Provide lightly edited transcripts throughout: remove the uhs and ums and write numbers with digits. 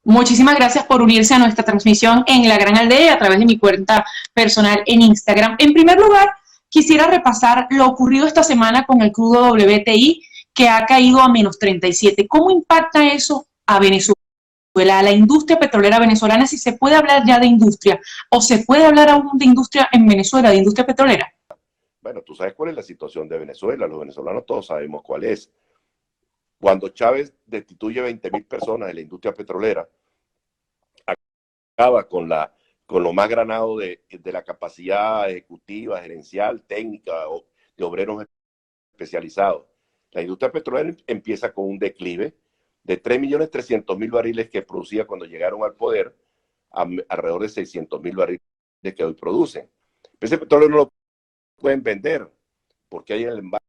Muchísimas gracias por unirse a nuestra transmisión en La Gran Aldea a través de mi cuenta personal en Instagram. En primer lugar, quisiera repasar lo ocurrido esta semana con el crudo WTI, que ha caído a menos 37. ¿Cómo impacta eso a Venezuela, a la industria petrolera venezolana? Si se puede hablar ya de industria, o se puede hablar aún de industria en Venezuela, de industria petrolera. Bueno, tú sabes cuál es la situación de Venezuela, los venezolanos todos sabemos cuál es. Cuando Chávez destituye 20.000 personas de la industria petrolera, acaba con lo más granado de la capacidad ejecutiva, gerencial, técnica o de obreros especializados. La industria petrolera empieza con un declive de 3.300.000 barriles que producía cuando llegaron al poder a alrededor de 600.000 barriles que hoy producen. Ese petróleo no lo pueden vender porque hay el embargo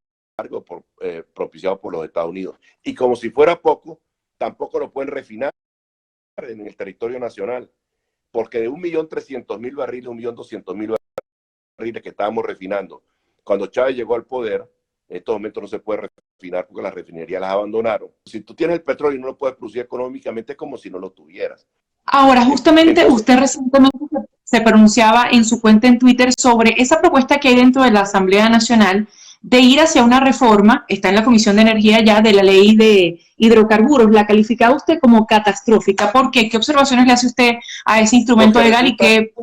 propiciado por los Estados Unidos. Y como si fuera poco, tampoco lo pueden refinar en el territorio nacional, porque de 1.300.000 barriles, 1.200.000 barriles que estábamos refinando, cuando Chávez llegó al poder, en estos momentos no se puede refinar porque las refinerías las abandonaron. Si tú tienes el petróleo y no lo puedes producir económicamente, es como si no lo tuvieras. Ahora, justamente usted recientemente se pronunciaba en su cuenta en Twitter sobre esa propuesta que hay dentro de la Asamblea Nacional de ir hacia una reforma, está en la Comisión de Energía ya, de la ley de hidrocarburos. ¿La calificaba usted como catastrófica? ¿Por qué? ¿Qué observaciones le hace usted a ese instrumento legal y qué?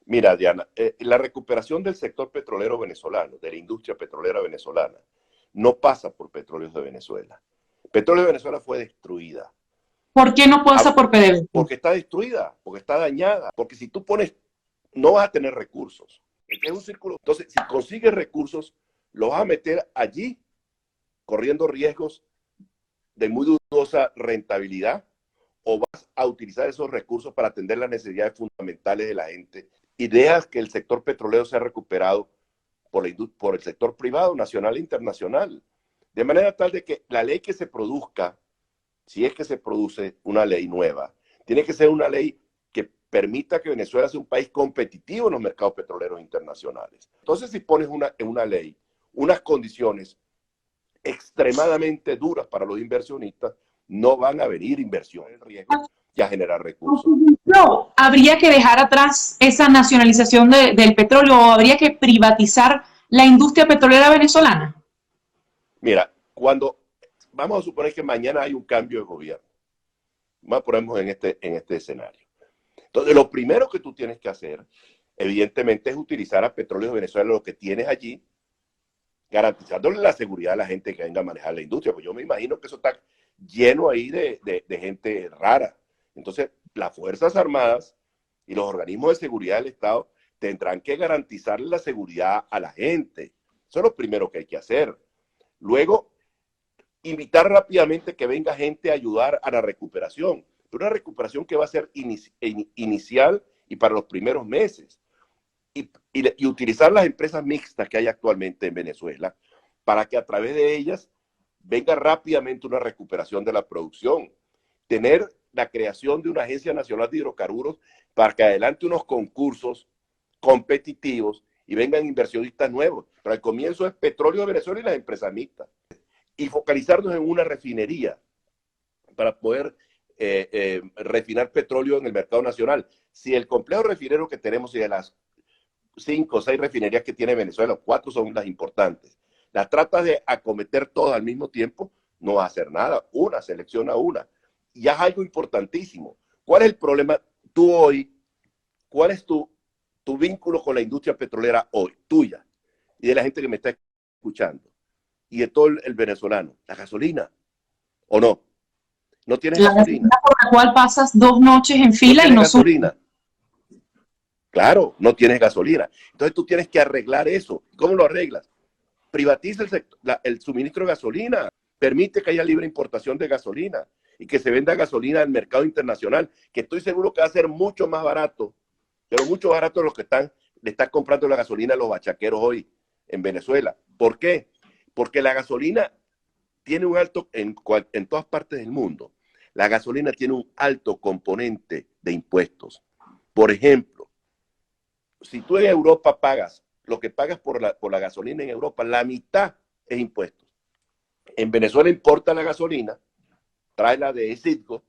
Mira, Diana, la recuperación del sector petrolero venezolano, de la industria petrolera venezolana, no pasa por Petróleos de Venezuela. Petróleo de Venezuela fue destruida. ¿Por qué no pasa por PDVSA? Porque está destruida, porque está dañada, porque si tú pones, no vas a tener recursos. Es un círculo. Entonces, si consigues recursos, los vas a meter allí, corriendo riesgos de muy dudosa rentabilidad, o vas a utilizar esos recursos para atender las necesidades fundamentales de la gente y dejas que el sector petrolero sea recuperado por el sector privado, nacional e internacional. De manera tal de que la ley que se produzca, si es que se produce una ley nueva, tiene que ser una ley que permita que Venezuela sea un país competitivo en los mercados petroleros internacionales. Entonces, si pones en una ley unas condiciones extremadamente duras para los inversionistas, no van a venir inversiones en riesgo y a generar recursos. No, habría que dejar atrás esa nacionalización del petróleo o habría que privatizar la industria petrolera venezolana. Mira, vamos a suponer que mañana hay un cambio de gobierno, más ponemos en este escenario. Entonces, lo primero que tú tienes que hacer, evidentemente, es utilizar a Petróleos de Venezuela, lo que tienes allí, garantizándole la seguridad a la gente que venga a manejar la industria, pues yo me imagino que eso está lleno ahí de gente rara. Entonces, las Fuerzas Armadas y los organismos de seguridad del Estado tendrán que garantizarle la seguridad a la gente. Eso es lo primero que hay que hacer. Luego, invitar rápidamente que venga gente a ayudar a la recuperación, pero una recuperación que va a ser inicial y para los primeros meses. Y utilizar las empresas mixtas que hay actualmente en Venezuela para que a través de ellas venga rápidamente una recuperación de la producción. Tener la creación de una Agencia Nacional de Hidrocarburos para que adelante unos concursos competitivos y vengan inversionistas nuevos. Pero al comienzo es Petróleo de Venezuela y las empresas mixtas. Y focalizarnos en una refinería para poder refinar petróleo en el mercado nacional. Si el complejo refinero que tenemos y de las 5 o 6 refinerías que tiene Venezuela, 4 son las importantes, las tratas de acometer todas al mismo tiempo, no va a hacer nada. Una, selecciona una. Y es algo importantísimo. ¿Cuál es el problema tú hoy? ¿Cuál es tu vínculo con la industria petrolera hoy, tuya, y de la gente que me está escuchando, y de todo el venezolano? La gasolina, ¿o no? ¿No tienes gasolina? Por la cual pasas 2 noches en fila y no gasolina. Claro, no tienes gasolina. Entonces tú tienes que arreglar eso. ¿Cómo lo arreglas? Privatiza el suministro de gasolina. Permite que haya libre importación de gasolina y que se venda gasolina al mercado internacional, que estoy seguro que va a ser mucho más barato, pero mucho barato de los que le están comprando la gasolina a los bachaqueros hoy en Venezuela. ¿Por qué? Porque la gasolina tiene un alto, en todas partes del mundo, la gasolina tiene un alto componente de impuestos. Por ejemplo, si tú en Europa pagas, lo que pagas por la gasolina en Europa, la mitad es impuestos. En Venezuela importa la gasolina, trae la de Citgo,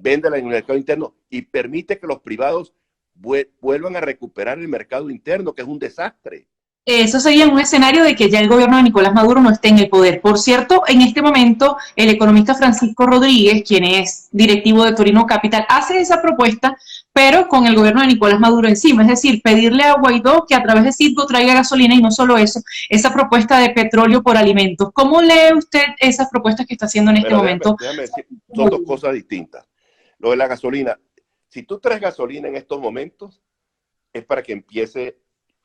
véndela en el mercado interno y permite que los privados vuelvan a recuperar el mercado interno, que es un desastre. Eso sería un escenario de que ya el gobierno de Nicolás Maduro no esté en el poder. Por cierto, en este momento, el economista Francisco Rodríguez, quien es directivo de Torino Capital, hace esa propuesta, pero con el gobierno de Nicolás Maduro encima. Es decir, pedirle a Guaidó que a través de Citgo traiga gasolina y no solo eso, esa propuesta de petróleo por alimentos. ¿Cómo lee usted esas propuestas que está haciendo en este momento? Déjame decir, son dos cosas distintas. Lo de la gasolina, si tú traes gasolina en estos momentos, es para que empiece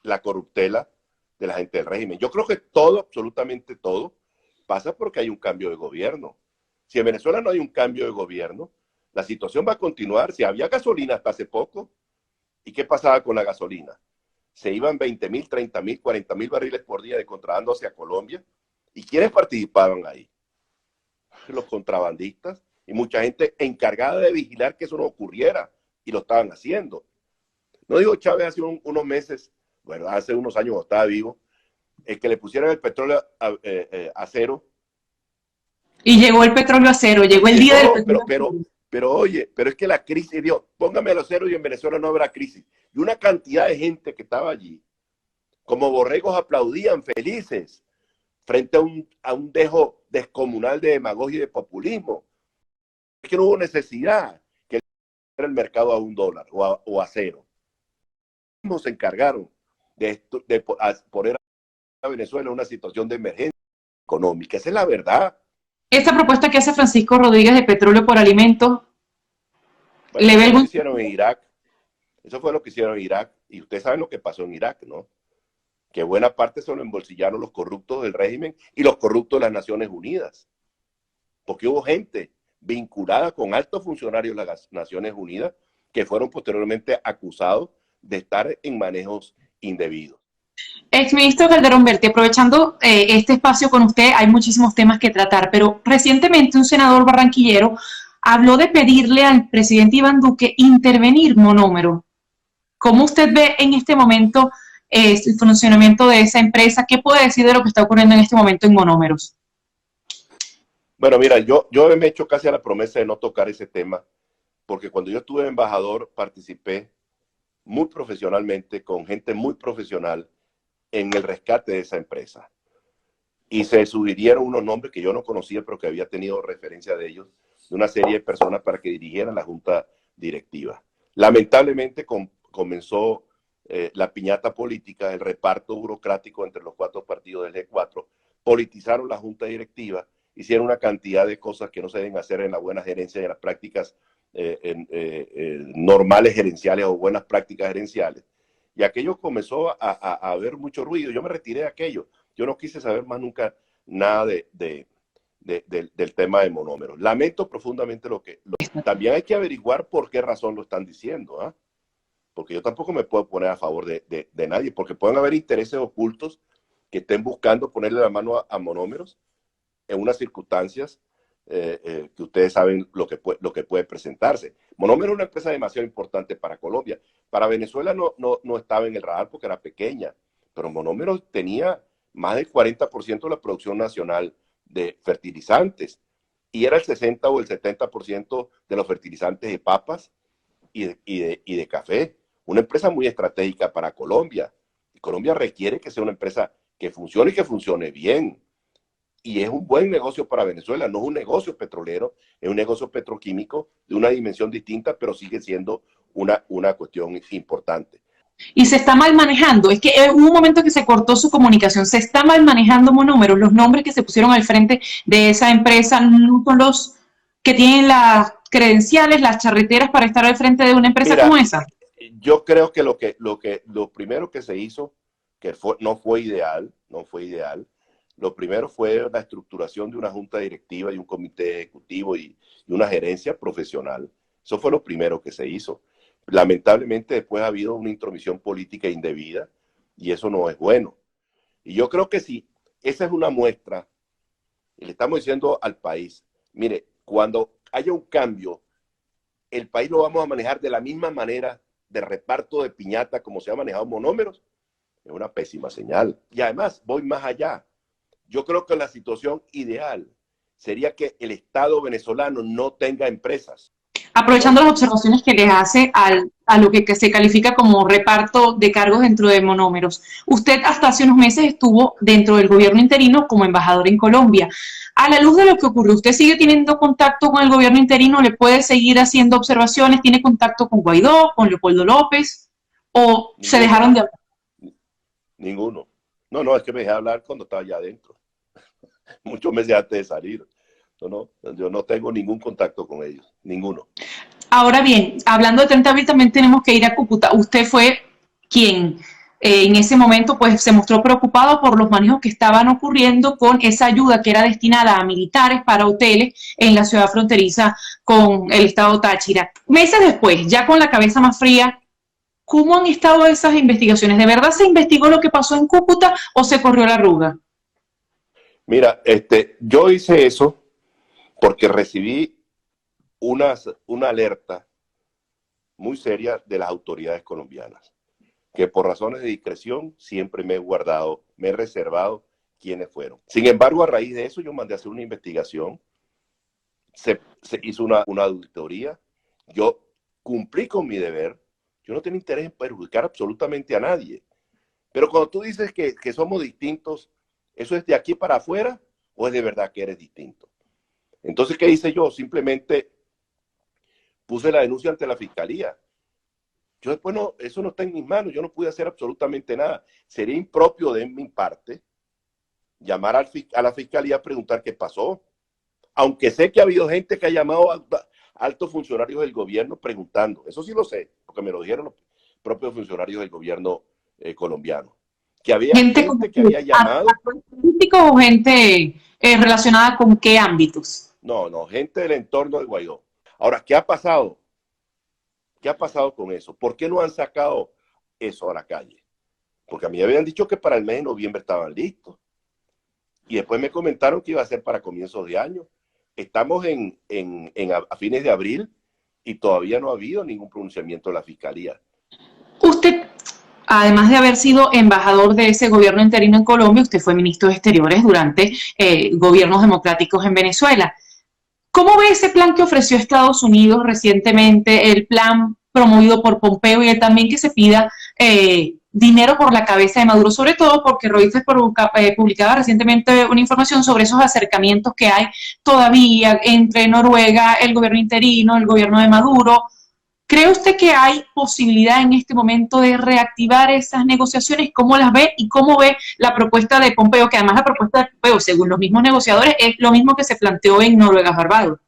la corruptela de la gente del régimen. Yo creo que todo, absolutamente todo, pasa porque hay un cambio de gobierno. Si en Venezuela no hay un cambio de gobierno, la situación va a continuar. Si había gasolina hasta hace poco, ¿y qué pasaba con la gasolina? Se iban 20.000, 30.000, 40.000 barriles por día de contrabando hacia Colombia. ¿Y quiénes participaban ahí? Los contrabandistas y mucha gente encargada de vigilar que eso no ocurriera, y lo estaban haciendo. No digo Chávez hace unos meses, bueno, hace unos años estaba vivo, que le pusieran el petróleo a cero. Y llegó el petróleo a cero, llegó el día del petróleo. Pero oye, pero es que la crisis, Dios, póngame a cero y en Venezuela no habrá crisis. Y una cantidad de gente que estaba allí, como borregos, aplaudían felices frente a un dejo descomunal de demagogia y de populismo. Es que no hubo necesidad que el mercado a $1 o a cero. Se encargaron de poner a Venezuela en una situación de emergencia económica. Esa es la verdad. Esta propuesta que hace Francisco Rodríguez de petróleo por alimentos, bueno, ¿le ve algún... hicieron en Irak? Eso fue lo que hicieron en Irak. Y ustedes saben lo que pasó en Irak, ¿no? Que buena parte se lo embolsillaron los corruptos del régimen y los corruptos de las Naciones Unidas. Porque hubo gente vinculada con altos funcionarios de las Naciones Unidas que fueron posteriormente acusados de estar en manejos indebidos. Exministro Calderón Berti, aprovechando este espacio con usted, hay muchísimos temas que tratar, pero recientemente un senador barranquillero habló de pedirle al presidente Iván Duque intervenir monómero. ¿Cómo usted ve en este momento el funcionamiento de esa empresa? ¿Qué puede decir de lo que está ocurriendo en este momento en monómeros? Bueno, mira, yo me he hecho casi a la promesa de no tocar ese tema, porque cuando yo estuve embajador participé muy profesionalmente, con gente muy profesional, en el rescate de esa empresa. Y se sugirieron unos nombres que yo no conocía, pero que había tenido referencia de ellos, de una serie de personas para que dirigieran la junta directiva. Lamentablemente comenzó la piñata política, el reparto burocrático entre los 4 partidos del G4, politizaron la junta directiva, hicieron una cantidad de cosas que no se deben hacer en la buena gerencia y en las prácticas normales gerenciales o buenas prácticas gerenciales. Y aquello comenzó a haber mucho ruido. Yo me retiré de aquello. Yo no quise saber más nunca nada del tema de monómeros. Lamento profundamente también hay que averiguar por qué razón lo están diciendo, ¿eh? Porque yo tampoco me puedo poner a favor de nadie, porque pueden haber intereses ocultos que estén buscando ponerle la mano a monómeros en unas circunstancias que ustedes saben lo que puede presentarse. Monómero es una empresa demasiado importante para Colombia. Para Venezuela no estaba en el radar porque era pequeña, pero Monómero tenía más del 40% de la producción nacional de fertilizantes y era el 60 o el 70% de los fertilizantes de papas y de café. Una empresa muy estratégica para Colombia. Y Colombia requiere que sea una empresa que funcione y que funcione bien. Y es un buen negocio para Venezuela, no es un negocio petrolero, es un negocio petroquímico de una dimensión distinta, pero sigue siendo una cuestión importante. Y se está mal manejando, es que hubo un momento que se cortó su comunicación, se está mal manejando monómeros, los nombres que se pusieron al frente de esa empresa no son los que tienen las credenciales, las charreteras para estar al frente de una empresa como esa. Yo creo que lo primero que se hizo, que no fue ideal, lo primero fue la estructuración de una junta directiva y un comité ejecutivo y una gerencia profesional. Eso fue lo primero que se hizo. Lamentablemente después ha habido una intromisión política indebida y eso no es bueno. Y yo creo que sí, esa es una muestra, y le estamos diciendo al país, mire, cuando haya un cambio, el país lo vamos a manejar de la misma manera de reparto de piñata como se ha manejado monómeros, es una pésima señal. Y además, voy más allá. Yo creo que la situación ideal sería que el Estado venezolano no tenga empresas. Aprovechando las observaciones que les hace a lo que se califica como reparto de cargos dentro de monómeros. Usted hasta hace unos meses estuvo dentro del gobierno interino como embajador en Colombia. A la luz de lo que ocurrió, ¿usted sigue teniendo contacto con el gobierno interino? ¿Le puede seguir haciendo observaciones? ¿Tiene contacto con Guaidó, con Leopoldo López? ¿O se dejaron de hablar? Ninguno. No, es que me dejé hablar cuando estaba allá adentro. Muchos meses antes de salir. Yo no tengo ningún contacto con ellos, ninguno. Ahora bien, hablando de 30 de abril, también tenemos que ir a Cúcuta. Usted fue quien en ese momento pues se mostró preocupado por los manejos que estaban ocurriendo con esa ayuda que era destinada a militares para hoteles en la ciudad fronteriza con el estado Táchira. Meses después, ya con la cabeza más fría, ¿cómo han estado esas investigaciones? ¿De verdad se investigó lo que pasó en Cúcuta o se corrió la arruga? Mira, yo hice eso porque recibí una alerta muy seria de las autoridades colombianas, que por razones de discreción siempre me he reservado quiénes fueron. Sin embargo, a raíz de eso yo mandé a hacer una investigación, se hizo una auditoría, yo cumplí con mi deber, yo no tengo interés en perjudicar absolutamente a nadie, pero cuando tú dices que somos distintos, ¿eso es de aquí para afuera o es de verdad que eres distinto? Entonces, ¿qué hice yo? Simplemente puse la denuncia ante la fiscalía. Yo después eso no está en mis manos, yo no pude hacer absolutamente nada. Sería impropio de mi parte llamar a la fiscalía a preguntar qué pasó. Aunque sé que ha habido gente que ha llamado a altos funcionarios del gobierno preguntando. Eso sí lo sé, porque me lo dijeron los propios funcionarios del gobierno colombiano. Que había gente que había llamado. ¿Políticos o gente relacionada con qué ámbitos? No, gente del entorno de Guaidó. Ahora, ¿qué ha pasado? ¿Qué ha pasado con eso? ¿Por qué no han sacado eso a la calle? Porque a mí me habían dicho que para el mes de noviembre estaban listos. Y después me comentaron que iba a ser para comienzos de año. Estamos a fines de abril y todavía no ha habido ningún pronunciamiento de la fiscalía. Usted, además de haber sido embajador de ese gobierno interino en Colombia, usted fue ministro de Exteriores durante gobiernos democráticos en Venezuela. ¿Cómo ve ese plan que ofreció Estados Unidos recientemente, el plan promovido por Pompeo y también que se pida dinero por la cabeza de Maduro, sobre todo porque Reuters publicaba recientemente una información sobre esos acercamientos que hay todavía entre Noruega, el gobierno interino, el gobierno de Maduro? ¿Cree usted que hay posibilidad en este momento de reactivar esas negociaciones? ¿Cómo las ve y cómo ve la propuesta de Pompeo? Que además la propuesta de Pompeo, según los mismos negociadores, es lo mismo que se planteó en Noruega-Barbados.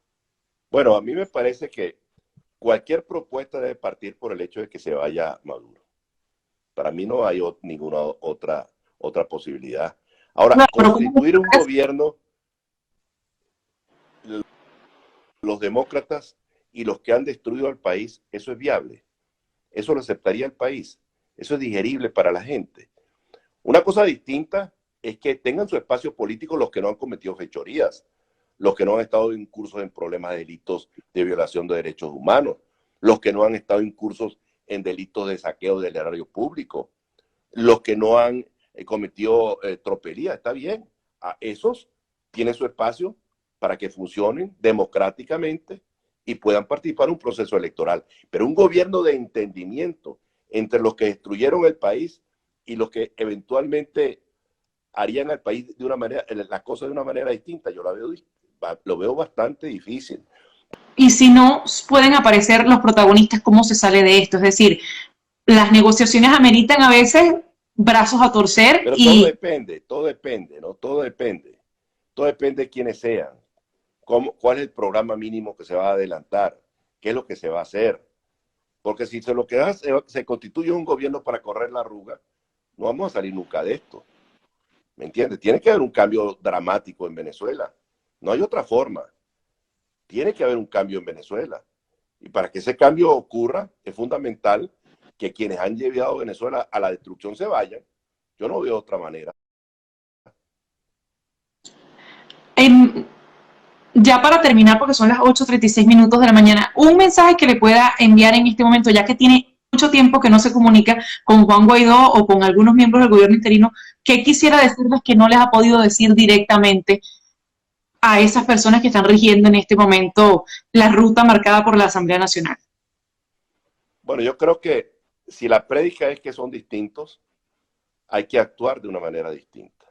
Bueno, a mí me parece que cualquier propuesta debe partir por el hecho de que se vaya Maduro. Para mí no hay ninguna otra posibilidad. Ahora, no, constituir un gobierno, los demócratas y los que han destruido al país, eso es viable. Eso lo aceptaría el país. Eso es digerible para la gente. Una cosa distinta es que tengan su espacio político los que no han cometido fechorías, los que no han estado incursos en problemas de delitos de violación de derechos humanos, los que no han estado incursos en delitos de saqueo del erario público, los que no han cometido tropelía. Está bien. A esos tienen su espacio para que funcionen democráticamente y puedan participar en un proceso electoral. Pero un gobierno de entendimiento entre los que destruyeron el país y los que eventualmente harían al país de una manera, las cosas de una manera distinta, yo lo veo bastante difícil. Y si no pueden aparecer los protagonistas, ¿cómo se sale de esto? Es decir, las negociaciones ameritan a veces brazos a torcer. Pero todo depende, ¿no? Todo depende de quiénes sean. ¿Cuál es el programa mínimo que se va a adelantar? ¿Qué es lo que se va a hacer? Porque si se constituye un gobierno para correr la arruga, no vamos a salir nunca de esto. ¿Me entiendes? Tiene que haber un cambio dramático en Venezuela. No hay otra forma. Tiene que haber un cambio en Venezuela. Y para que ese cambio ocurra, es fundamental que quienes han llevado a Venezuela a la destrucción se vayan. Yo no veo otra manera. Ya para terminar, porque son las 8:36 minutos de la mañana, un mensaje que le pueda enviar en este momento, ya que tiene mucho tiempo que no se comunica con Juan Guaidó o con algunos miembros del gobierno interino, ¿qué quisiera decirles que no les ha podido decir directamente a esas personas que están rigiendo en este momento la ruta marcada por la Asamblea Nacional? Bueno, yo creo que si la prédica es que son distintos, hay que actuar de una manera distinta.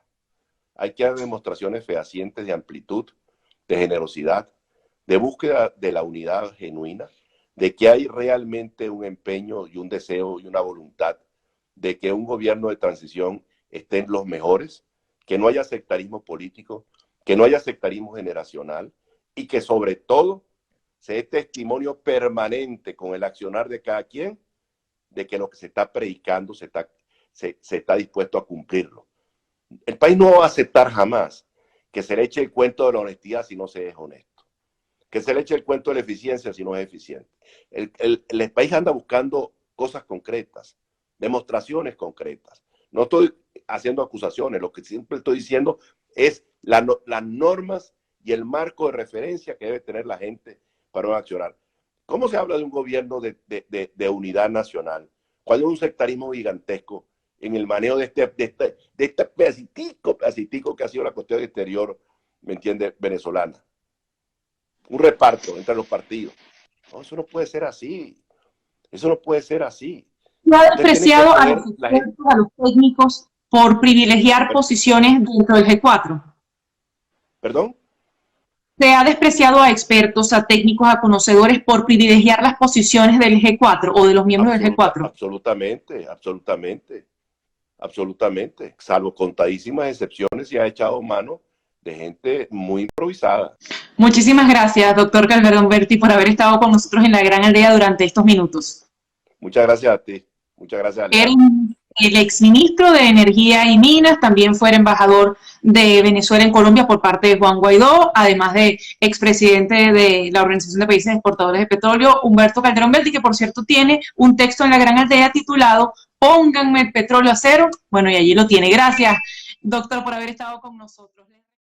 Hay que dar demostraciones fehacientes de amplitud, de generosidad, de búsqueda de la unidad genuina, de que hay realmente un empeño y un deseo y una voluntad de que un gobierno de transición esté en los mejores, que no haya sectarismo político, que no haya sectarismo generacional y que sobre todo se dé testimonio permanente con el accionar de cada quien de que lo que se está predicando se está dispuesto a cumplirlo. El país no va a aceptar jamás que se le eche el cuento de la honestidad si no se es honesto, que se le eche el cuento de la eficiencia si no es eficiente. El país anda buscando cosas concretas, demostraciones concretas. No estoy haciendo acusaciones, lo que siempre estoy diciendo es las normas y el marco de referencia que debe tener la gente para no accionar. ¿Cómo se habla de un gobierno de unidad nacional cuando hay un sectarismo gigantesco en el manejo de este pedacitico que ha sido la cuestión exterior, ¿me entiende?, venezolana? Un reparto entre los partidos. No, eso no puede ser así. Eso no puede ser así. ¿Se ha despreciado a los expertos, a los técnicos, por privilegiar posiciones dentro del G4? ¿Perdón? ¿Se ha despreciado a expertos, a técnicos, a conocedores por privilegiar las posiciones del G4 o de los miembros del G4? Absolutamente, absolutamente, absolutamente. Salvo contadísimas excepciones, se ha echado mano de gente muy improvisada. Muchísimas gracias, doctor Calderón Berti, por haber estado con nosotros en La Gran Aldea durante estos minutos. Muchas gracias a ti. Muchas gracias, Era el exministro de Energía y Minas, también fue el embajador de Venezuela en Colombia por parte de Juan Guaidó, además de expresidente de la Organización de Países Exportadores de Petróleo, Humberto Calderón Berti, que por cierto tiene un texto en La Gran Aldea titulado "Pónganme el petróleo a cero". Bueno, y allí lo tiene. Gracias, doctor, por haber estado con nosotros.